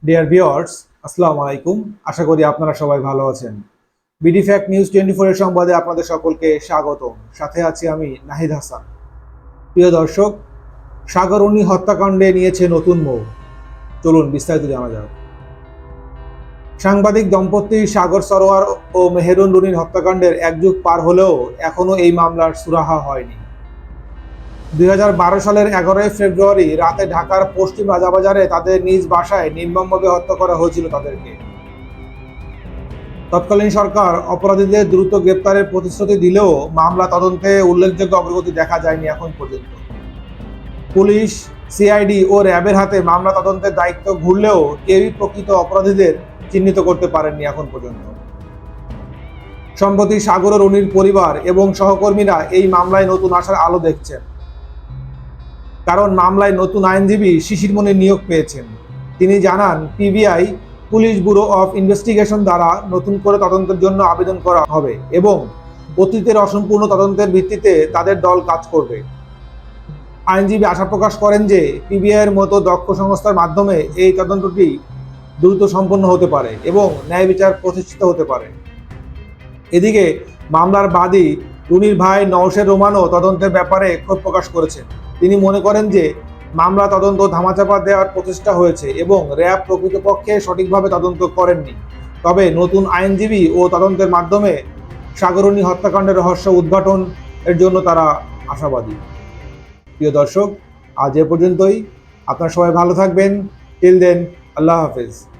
Dear viewers, আসসালামু আলাইকুম। আশা করি আপনারা সবাই ভালো আছেন। বিডি ফ্যাক্ট নিউজ 24 এর সংবাদে আপনাদের সকলকে স্বাগতম। সাথে আছি আমি নাহিদ হাসান। প্রিয় দর্শক, সাগররুনি হত্যাকাণ্ডে নিয়েছে নতুন মোড়। চলুন বিস্তারিত জানা যাক। সাংবাদিক দম্পতি সাগর সরোয়ার ও মেহেরুন রুনির হত্যাকাণ্ডের এক যুগ পার হলেও এখনও এই মামলার সুরাহা হয়নি। 2012 সালের 11 ফেব্রুয়ারি রাতে ঢাকার পশ্চিম রাজাবাজারে তাদের নিজ বাসায় নির্মমভাবে হত্যা করা হয়েছিল তাদেরকে। তৎকালীন সরকার অপরাধীদের দ্রুত গ্রেপ্তারের প্রতিশ্রুতি দিলেও মামলা তদন্তে উল্লেখযোগ্য অগ্রগতি দেখা যায়নি এখন পর্যন্ত। পুলিশ, সিআইডি ও র্যাবের হাতে মামলা তদন্তের দায়িত্ব ঘুরলেও কেউই প্রকৃত অপরাধীদের চিহ্নিত করতে পারেননি এখন পর্যন্ত। সম্প্রতি সাগর রুনির পরিবার এবং সহকর্মীরা এই মামলায় নতুন আশার আলো দেখছেন। কারণ মামলায় নতুন আইনজীবী শিশির মনির নিয়োগ পেয়েছেন। তিনি জানান, PBI police bureau of investigation দ্বারা নতুন করে তদন্তের জন্য আবেদন করা হবে এবং অতীতের অসম্পূর্ণ তদন্তের ভিত্তিতে তাদের দল কাজ করবে। আইনজীবী আশা প্রকাশ করেন যে পিবিআই এর মতো দক্ষ সংস্থার মাধ্যমে এই তদন্তটি দ্রুত সম্পন্ন হতে পারে এবং ন্যায় বিচার প্রতিষ্ঠিত হতে পারে। এদিকে মামলার বাদী রুনির ভাই নওশের রোমানও তদন্তের ব্যাপারে ক্ষোভ প্রকাশ করেছেন। তিনি মনে করেন যে মামলা তদন্ত ধামাচাপা দেওয়ার প্রচেষ্টা হয়েছে এবং র্যাব প্রকৃতপক্ষে সঠিকভাবে তদন্ত করেননি। তবে নতুন আইনজীবী ও তদন্তের মাধ্যমে সাগররুনি হত্যাকাণ্ডের রহস্য উদ্ঘাটন এর জন্য তারা আশাবাদী। প্রিয় দর্শক, আজ এ পর্যন্তই। আপনারা সবাই ভালো থাকবেন। টিল দেন, আল্লাহ হাফেজ।